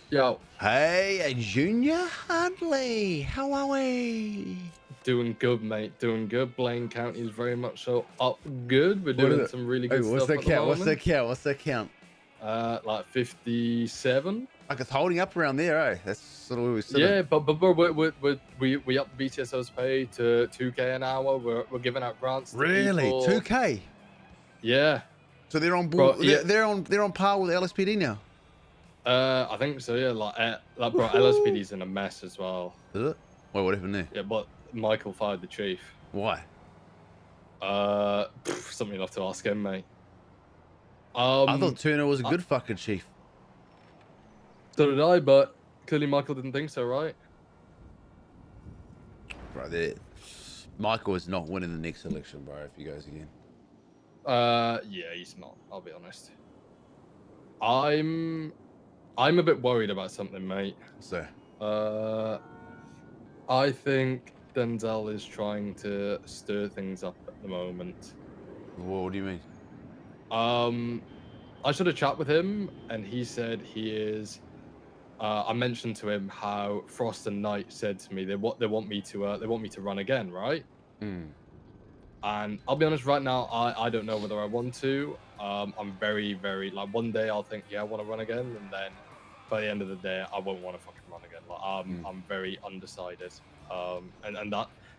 Yo, Hey, Junior Hadley, how are we? doing good, mate. Doing good. Blaine County is very much so up good. We're What is doing it? some really Hey, good what's stuff that at the count? What's that moment. count? What's that count? Like 57. Like it's holding up around there, eh? That's sort of where we're sitting. Yeah, but we up the BTSO's pay to 2K an hour. We're giving out grants to Really? people. 2K? Yeah, So they're on bro. board. Yeah, They're on par with LSPD now. I think so. Yeah, like bro, LSPD's in a mess as well. Is it? Wait, what happened there? Yeah, but Michael fired the chief. Why? Something you'll have to ask him, mate. I thought Um. Turner was a good fucking chief. So did I, but clearly Michael didn't think so, right? Bro, Michael is not winning the next election, bro, if he goes again. Yeah, he's not. I'll be honest. I'm a bit worried about something, mate. So, I think Denzel is trying to stir things up at the moment. what do you mean? I should have chat with him, and he said he is. I mentioned to him how Frost and Knight said to me they want me to run again, right? Mm. And I'll be honest, right now, I don't know whether I want to. I'm very, very like one day I'll think, yeah, I want to run again, and then by the end of the day, I won't want to fucking run again. Like I'm very undecided. And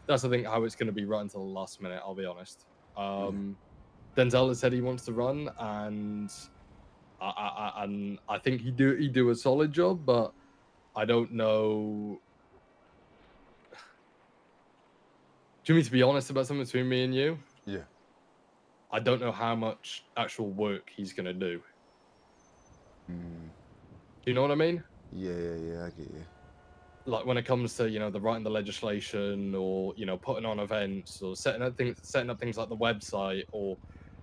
that's I think how it's gonna be right until the last minute. I'll be honest. Denzel has said he wants to run, and I think he'd do a solid job, but I don't know. Do you mean to be honest about something between me and you? Yeah. I don't know how much actual work he's gonna do. Mm. Do you know what I mean? Yeah, I get you. Like when it comes to the writing the legislation, or putting on events, or setting up things like the website, or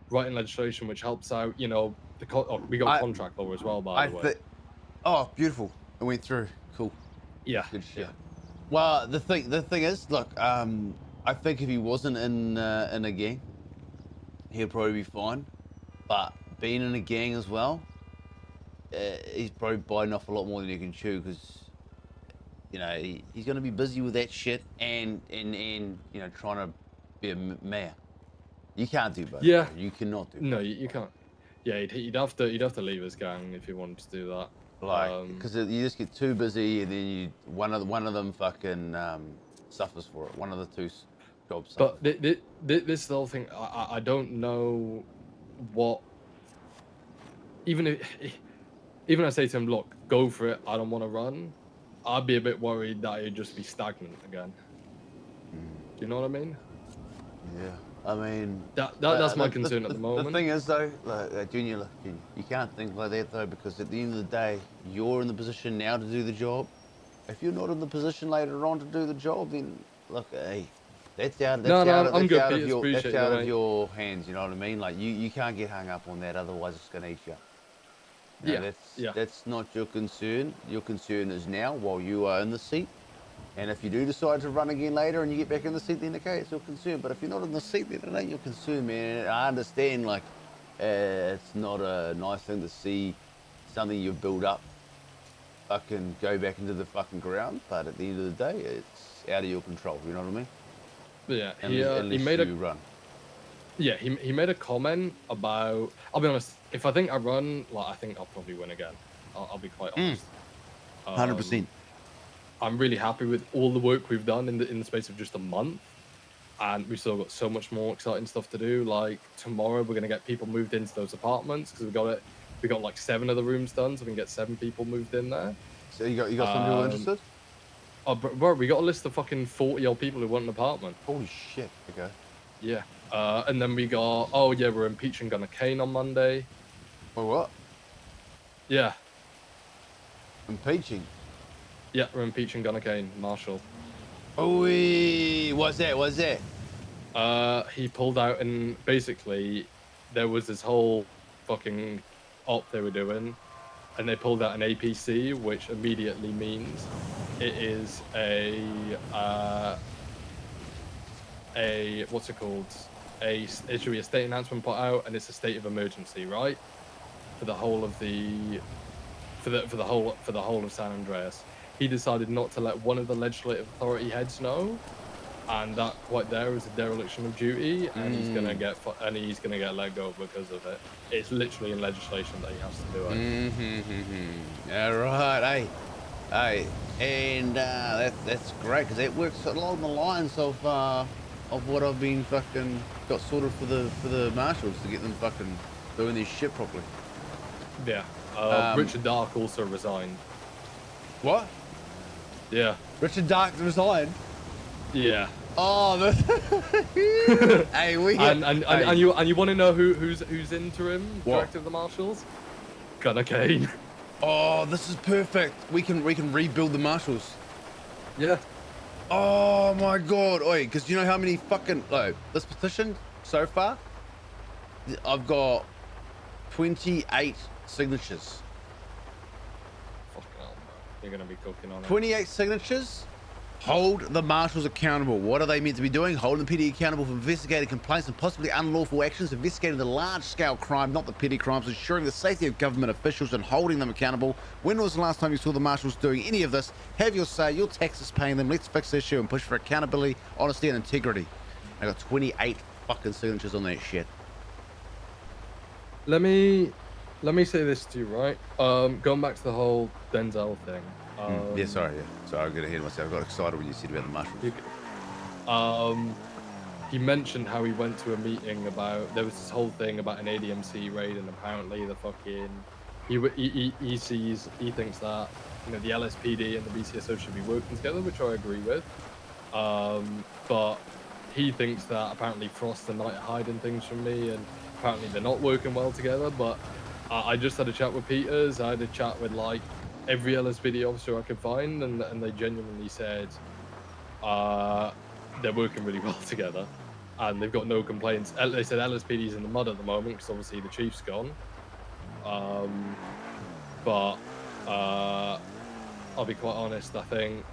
writing legislation which helps out. We got I, contract law as well, by I the way. think. Oh, beautiful! It went through. Cool. Yeah, Good shit. yeah, Well, the thing is, look, I think if he wasn't in a gang, he'd probably be fine. But being in a gang as well, he's probably biting off a lot more than he can chew because he's going to be busy with that shit and trying to be a mayor. You can't do both, bro. yeah. You cannot do No, both. you can't. Yeah, he'd have to leave his gang if he wanted to do that. Like, because you just get too busy, and then one of them fucking suffers for it. One of the two jobs suffer. But this whole thing, I don't know what. Even if I say to him, look, go for it, I don't want to run, I'd be a bit worried that he'd just be stagnant again. Do you know what I mean? Yeah, I mean, That's my concern at the the moment. thing is though, like, Junior, you can't think like that though, because at the end of the day, you're in the position now to do the job. If you're not in the position later on to do the job, then look, hey, that's out, No, that's no, out, I'm that's good, out of Peters. your, that's Appreciate you, out of mate. your hands. You know what I mean? Like you can't get hung up on that, otherwise it's gonna eat you up. Yeah, That's yeah, that's not your concern. Your concern is now while you are in the seat. And if you do decide to run again later and you get back in the seat, then okay, it's your concern. But if you're not in the seat, then it ain't your concern, man. I understand, like, it's not a nice thing to see something you've built up fucking go back into the fucking ground. But at the end of the day, it's out of your control. You know what I mean? but yeah. He Unless made a you run. yeah he made a comment about. I'll be honest. If I think I run, like I think I'll probably win again. I'll be quite honest. 100%. I'm really happy with all the work we've done in the space of just a month, and we've still got so much more exciting stuff to do. Like tomorrow, we're gonna get people moved into those apartments because we got like 7 of the rooms done, so we can get 7 people moved in there. So you got some people interested? Oh, bro, we got a list of fucking 40-odd people who want an apartment. Holy shit. Okay. Yeah. And then we got, oh yeah, we're impeaching Gunnar Kane on Monday. Wait, what? Yeah. Impeaching? Yeah, we're impeaching Gunnar Kane, Marshall. Oh, what's that? He pulled out, and basically there was this whole fucking op they were doing, and they pulled out an APC, which immediately means it is a what's it called? It should be a state announcement put out, and it's a state of emergency, right? For the whole of the for the whole of San Andreas. He decided not to let one of the legislative authority heads know, and that right there is a dereliction of duty, and he's gonna get let go because of it. It's literally in legislation that he has to do it. All right, hey, and that's great because it works along the lines of what I've been fucking got sorted for the marshals to get them fucking doing their shit properly. Yeah. Richard Dark also resigned. What? Yeah. Richard Dark resigned. Yeah. Oh, hey, we and you want to know who's interim director of the Marshals? Gunnar Kane. Oh, this is perfect. We can rebuild the Marshals. Yeah. Oh my god. Oi, because you know how many fucking this petition so far? I've got 28 signatures. Fucking hell, bro. You're gonna be cooking on it. 28 signatures. Hold the marshals accountable. What are they meant to be doing? Holding the PD accountable for investigating complaints and possibly unlawful actions, investigating the large-scale crime, not the petty crimes, ensuring the safety of government officials and holding them accountable. When was the last time you saw the marshals doing any of this? Have your say, your taxes paying them. Let's fix the issue and push for accountability, honesty, and integrity. I got 28 fucking signatures on that shit. Let me say this to you, right? Going back to the whole Denzel thing. Sorry, I got ahead of myself. I got excited when you said about the marshals. He mentioned how he went to a meeting about there was this whole thing about an ADMC raid, and apparently the fucking he thinks that the LSPD and the BCSO should be working together, which I agree with. But he thinks that apparently Frost and Knight are hiding things from me, and apparently they're not working well together. But I just had a chat with Peters. I had a chat with like every LSPD officer I could find, and they genuinely said they're working really well together, and they've got no complaints. They said LSPD's in the mud at the moment because obviously the chief's gone. But I'll be quite honest. I think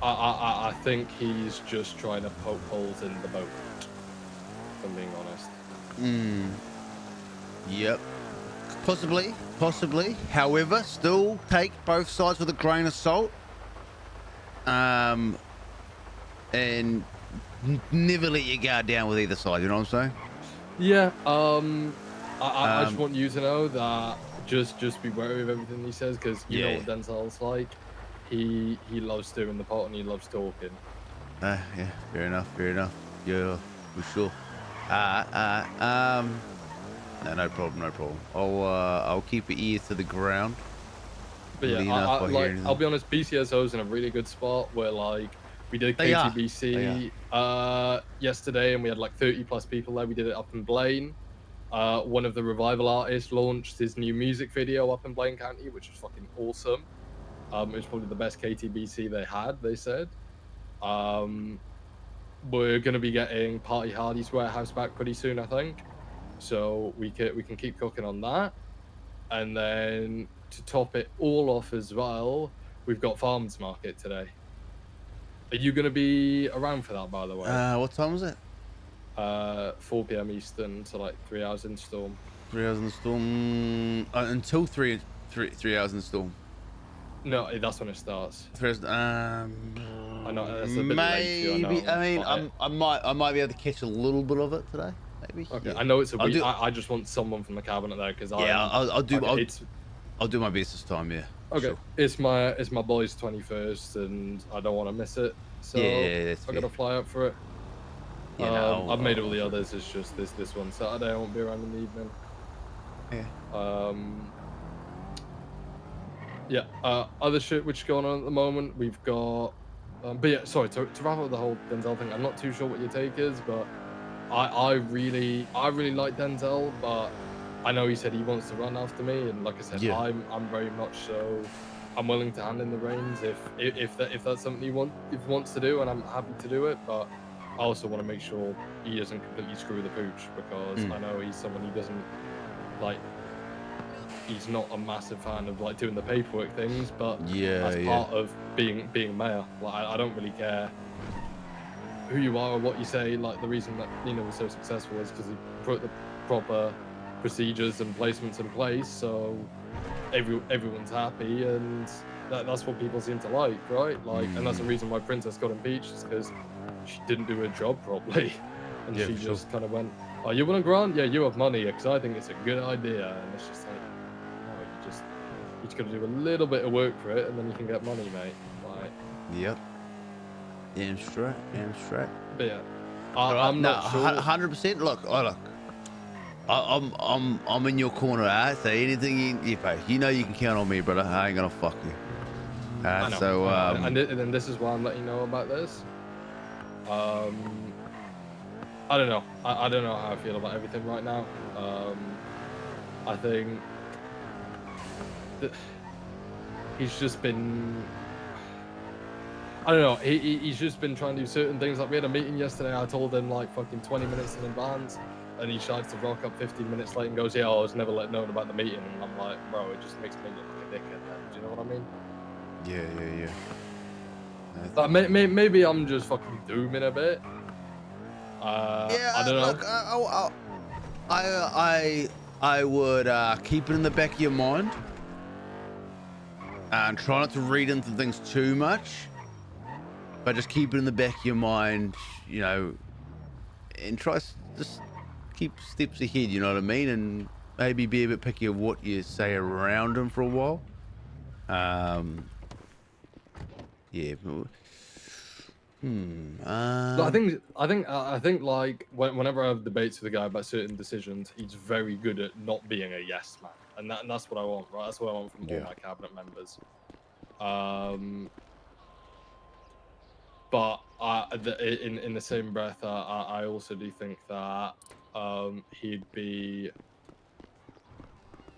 I think he's just trying to poke holes in the boat. If I'm being honest. Yep. Possibly. However, still take both sides with a grain of salt. And never let your guard down with either side. You know what I'm saying? Yeah. I just want you to know that just be wary of everything he says, because you know what Denzel's like. He loves stirring the pot and he loves talking. Yeah. Fair enough. Yeah, for sure. No problem. I'll keep your ears to the ground. But yeah, I'll be honest, BCSO's in a really good spot where like we did KTBC yesterday, and we had like 30 plus people there. We did it up in Blaine. One of the revival artists launched his new music video up in Blaine County, which was fucking awesome. It was probably the best KTBC they had, they said. We're gonna be getting Party Hardy's warehouse back pretty soon, I think. So we can keep cooking on that. And then to top it all off as well, we've got Farmers Market today. Are you going to be around for that, by the way? What time was it? 4 p.m. Eastern, so like 3 hours in Storm. 3 hours in the Storm. Until 3 hours in the Storm. No, that's when it starts. I know that's a bit maybe. late for you, I mean, I might be able to catch a little bit of it today. Maybe. Okay, yeah. I know it's a week. I just want someone from the cabinet there, because I'll do my best this time. Yeah. Okay. Sure. It's my boy's 21st, and I don't want to miss it. So I gotta fly out for it. Yeah, I've made all the others. It's just this one Saturday. I won't be around in the evening. Yeah. Other shit which is going on at the moment. We've got. But yeah, sorry to wrap up the whole Denzel thing. I'm not too sure what your take is, but I really like Denzel, but I know he said he wants to run after me, and like I said, I'm very much so. I'm willing to hand in the reins if that's something he wants to do, and I'm happy to do it. But I also want to make sure he doesn't completely screw the pooch, because I know he's someone who doesn't like. He's not a massive fan of like doing the paperwork things, but that's part of being mayor. Like I don't really care who you are or what you say. Like the reason that was so successful is because he put the proper procedures and placements in place, so everyone's happy, and that's what people seem to like, right? Like, and that's the reason why Princess got impeached, is because she didn't do her job properly, and Yeah, she for just sure. kind of went, "Oh, you want a grant? Yeah, you have money, because I think it's a good idea." And it's just like, no, you just got to do a little bit of work for it, and then you can get money, mate. Like, Yep. Damn straight. Damn straight. but yeah, All right. I'm No, not sure. 100%. Look, look. I'm in your corner. So anything you pay, you know you can count on me, brother. I ain't gonna fuck you. I know, So I know. And then this is why I'm letting you know about this. I don't know. I don't know how I feel about everything right now. I think that he's just been. I don't know. He's just been trying to do certain things. Like, we had a meeting yesterday. I told him like fucking 20 minutes in advance, and he tries to rock up 15 minutes late and goes, "Yeah, I was never let known about the meeting." And I'm like, bro, it just makes me look like a dickhead. Then, do you know what I mean? yeah. Like, maybe I'm just fucking dooming a bit. I don't know. Look, I would keep it in the back of your mind and try not to read into things too much, but just keep it in the back of your mind, you know, and just keep steps ahead. You know what I mean? And maybe be a bit picky of what you say around him for a while. Yeah. No, I think like whenever I have debates with a guy about certain decisions, he's very good at not being a yes man, and that's what I want, right? That's what I want from all Yeah. my cabinet members. But in the same breath, I also do think that he'd be.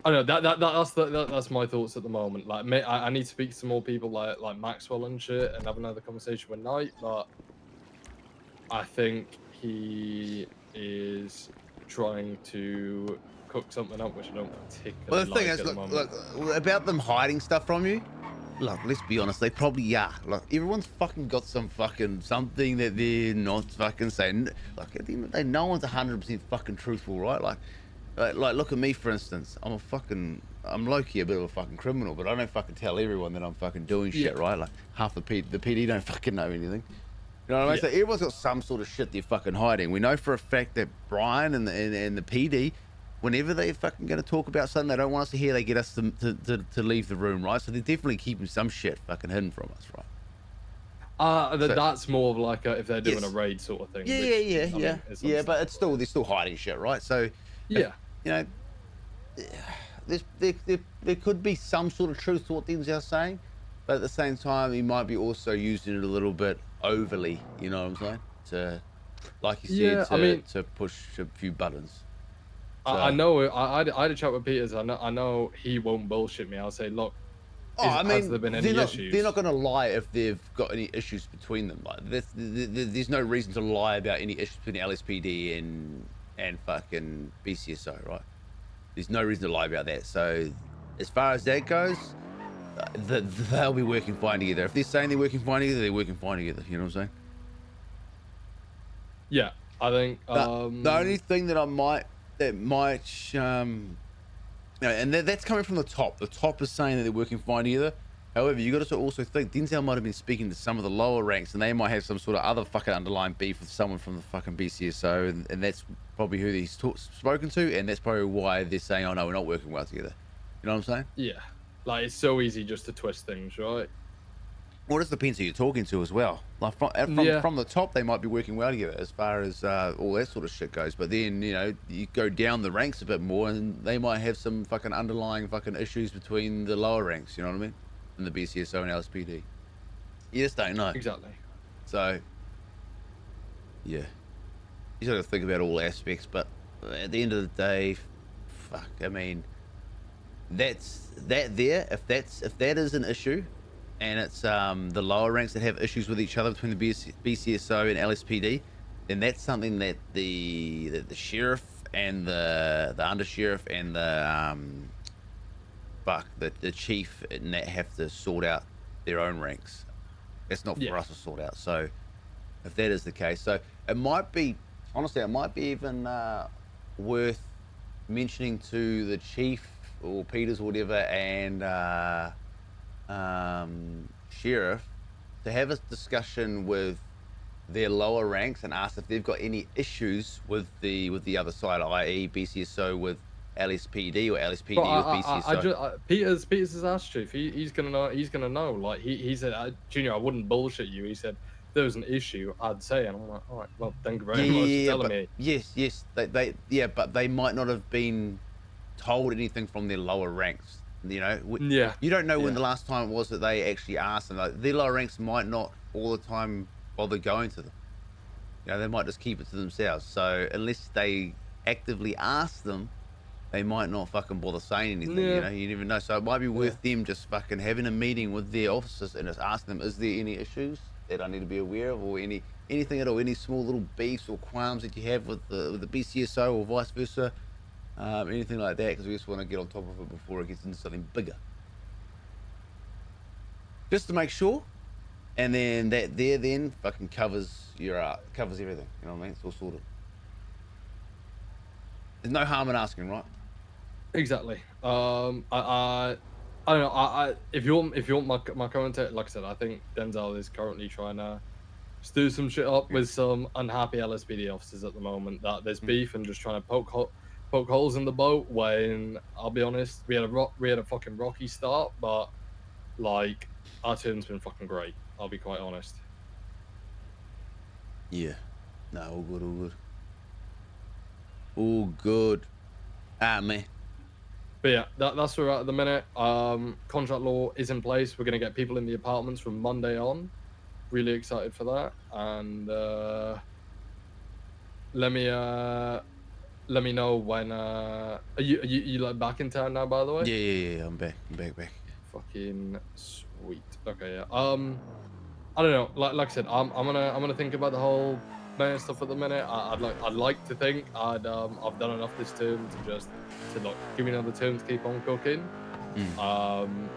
I don't know that's my thoughts at the moment. Like, I need to speak to some more people like Maxwell and shit, and have another conversation with Knight, but I think he is trying to cook something up, which I don't Well, particularly the thing like is, at the moment. look, about them hiding stuff from you. Look, let's be honest, they probably are. Look, everyone's fucking got some fucking something that they're not fucking saying. Like, at the end of the day, no one's 100% fucking truthful, right? Like, look at me, for instance. I'm low-key a bit of a fucking criminal, but I don't fucking tell everyone that I'm fucking doing Yeah, shit, right? Like, half the PD don't fucking know anything. You know what I mean? yeah, So everyone's got some sort of shit they're fucking hiding. We know for a fact that Brian and the PD, whenever they're fucking going to talk about something they don't want us to hear, they get us to leave the room, right? So they're definitely keeping some shit fucking hidden from us, right? So that's more of like if they're doing a yes, raid sort of thing, yeah, which I mean is yeah. But it's understandable. still they're still hiding shit, right? So if Yeah, you know, there could be some sort of truth to what things are saying, but at the same time, he might be also using it a little bit overly. You know what I'm saying? To like you said, yeah. I mean, to push a few buttons. I So, know. I had a chat with Peters. I know he won't bullshit me. I'll say, look, oh, I has there mean, been they're any not issues? going to lie if they've got any issues between them. Like, there's no reason to lie about any issues between LSPD and fucking BCSO, right? There's no reason to lie about that. So, as far as that goes, they'll be working fine together. If they're saying they're working fine together, they're working fine together. You know what I'm saying? Yeah, I think. The only thing that no, and that's coming from the top. The top is saying that they're working fine together. However, you got to also think Denzel might have been speaking to some of the lower ranks, and they might have some sort of other fucking underlying beef with someone from the fucking BCSO, and that's probably who he's spoken to, and that's probably why they're saying, "Oh no, we're not working well together." You know what I'm saying? Yeah, like it's so easy just to twist things, right? Well, it just depends who you're talking to as well. Like Yeah, from the top, they might be working well together as far as all that sort of shit goes. But then you go down the ranks a bit more, and they might have some fucking underlying fucking issues between the lower ranks. You know what I mean? And the BCSO and LSPD. You just don't know. exactly. So yeah, you got to think about all aspects. But at the end of the day, fuck. I mean, that's that there. If that is an issue, and it's the lower ranks that have issues with each other between the BCSO and LSPD, then that's something that the sheriff and the under sheriff and the chief and that have to sort out their own ranks. It's not for Yeah, us to sort out. So if that is the case, so it might be honestly, it might be even worth mentioning to the chief or Peters or whatever and sheriff to have a discussion with their lower ranks and ask if they've got any issues with the other side, i.e. BCSO with LSPD or But LSPD with I BCSO. just Peters is asked chief. He's gonna know. He's gonna know. Like he said, Junior, I wouldn't bullshit you. He said if there was an issue, I'd say, and I'm like, all right, well, thank you very much for Yeah, telling but me. yes, but they might not have been told anything from their lower ranks. You know, Yeah, you don't know when yeah, the last time it was that they actually asked them. Like, their lower ranks might not all the time bother going to them. You know, they might just keep it to themselves. So unless they actively ask them, they might not fucking bother saying anything. You yeah, know, you never know. So it might be yeah. worth them just fucking having a meeting with their officers and just asking them, is there any issues that I need to be aware of, or anything at all, any small little beefs or qualms that you have with the BCSO or vice versa, anything like that, because we just want to get on top of it before it gets into something bigger, just to make sure. And then that there then fucking covers your covers everything. You know what I mean? It's all sorted. There's no harm in asking, right? Exactly. I don't know. If you want my commentary, like I said, I think Denzel is currently trying to stir some shit up Yeah. with some unhappy LSPD officers at the moment. That there's Mm. beef and just trying to poke holes in the boat. When I'll be honest, we had a fucking rocky start, but like our turn's been fucking great. I'll be quite honest. Yeah. No, all good, all good. All good. Ah, man. But yeah, that's where we're at the minute. Contract law is in place. We're gonna get people in the apartments from Monday on. Really excited for that. And let me uh let me know when are you like back in town now, by the way? Yeah. I'm back. I'm back. Fucking sweet. Okay, yeah. I don't know. Like I said, I'm gonna think about the whole mayor stuff at the minute. I'd like to think I've done enough this term to just to like give me another term to keep on cooking. Mm. Um,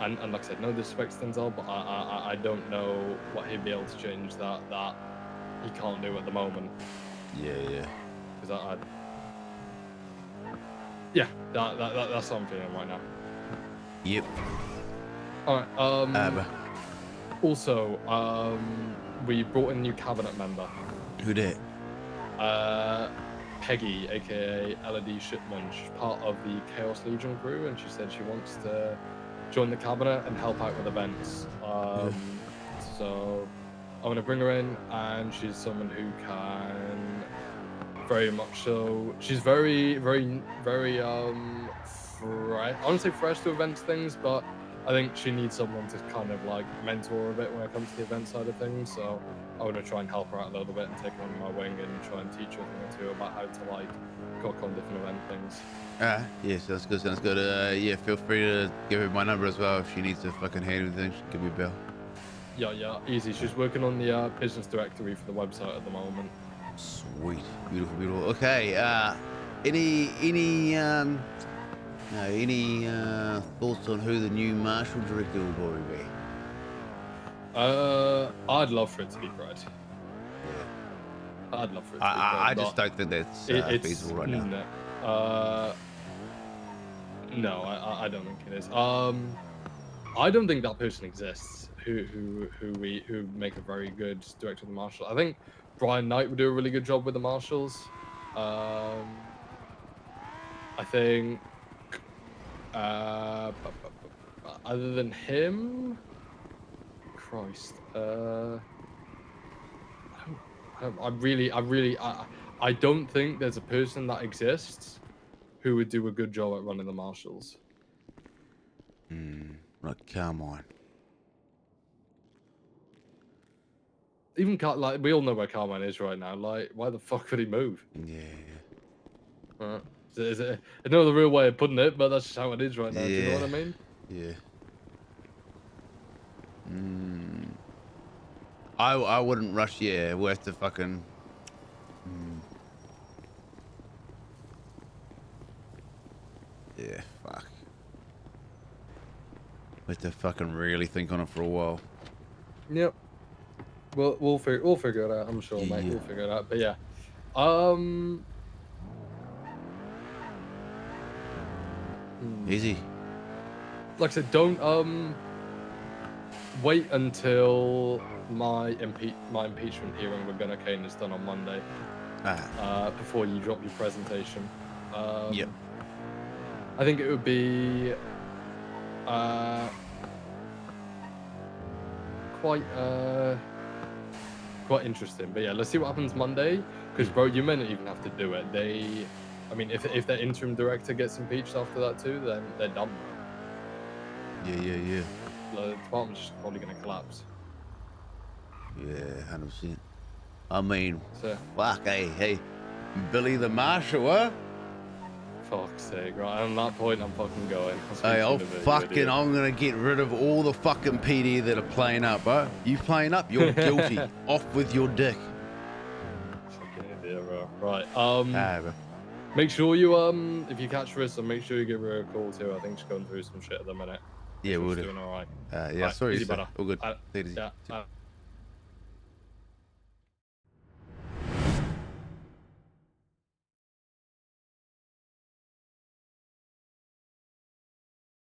and like I said, no disrespect to Denzel, but I don't know what he'd be able to change that he can't do at the moment. Yeah. Because yeah, that's what I'm feeling right now. Yep. All right. Bro. Also, we brought in a new cabinet member. Who that? Peggy, aka LED Shipman. She's part of the Chaos Legion crew, and she said she wants to join the cabinet and help out with events. Yeah. So I'm gonna bring her in, and she's someone who can very much so. She's very fresh. I wouldn't say fresh to events things, but I think she needs someone to kind of like mentor a bit when it comes to the event side of things. So I want to try and help her out a little bit and take her under my wing and try and teach her a thing or two about how to like cook on different event things. Yes, that's good. Sounds good. Yeah, feel free to give her my number as well if she needs to fucking hand anything. Give me a bell. Yeah, easy. She's working on the business directory for the website at the moment. Sweet, beautiful. Okay. Any no, any thoughts on who the new marshal director will probably be? I'd love for it to be Fred. Yeah. I'd love for it to be Fred. I just don't think that's it's feasible right now. No, I don't think it is. I don't think that person exists. Who make a very good director of the Marshals. I think Brian Knight would do a really good job with the Marshals. I think other than him, Christ, I don't think there's a person that exists who would do a good job at running the Marshals. Right, come on. Even like we all know where Carmine is right now. Like, why the fuck would he move? Yeah. I know the real way of putting it, but that's just how it is right now. Do you know what I mean? Yeah. I wouldn't rush. Yeah, we'll have to fucking. Yeah, fuck. We have to fucking really think on it for a while. Yep. We'll figure it out. I'm sure, mate. Yeah. We'll figure it out. But yeah, Easy. Like I said, don't wait until my impeachment hearing with Gunnar Kane is done on Monday. Before you drop your presentation. Yep. I think it would be quite interesting. But yeah, let's see what happens Monday. Because bro, you may not even have to do it. I mean, if their interim director gets impeached after that too, then they're done. Yeah. The department's just probably gonna collapse. Yeah, 100%. I mean, So, fuck, hey, Billy the Marshal, huh? fuck's sake, right? On that point, I'm fucking going. Hey, I'm gonna get rid of all the fucking PD that are playing up, bro. You playing up, you're guilty. Off with your dick. Fucking idiot, bro. Right. Bro. Make sure you if you catch Rissa, make sure you give her a call too. I think she's going through some shit at the minute. Yeah, we'll do. Doing all right. Yeah, sorry, easy, brother. all good. Yeah.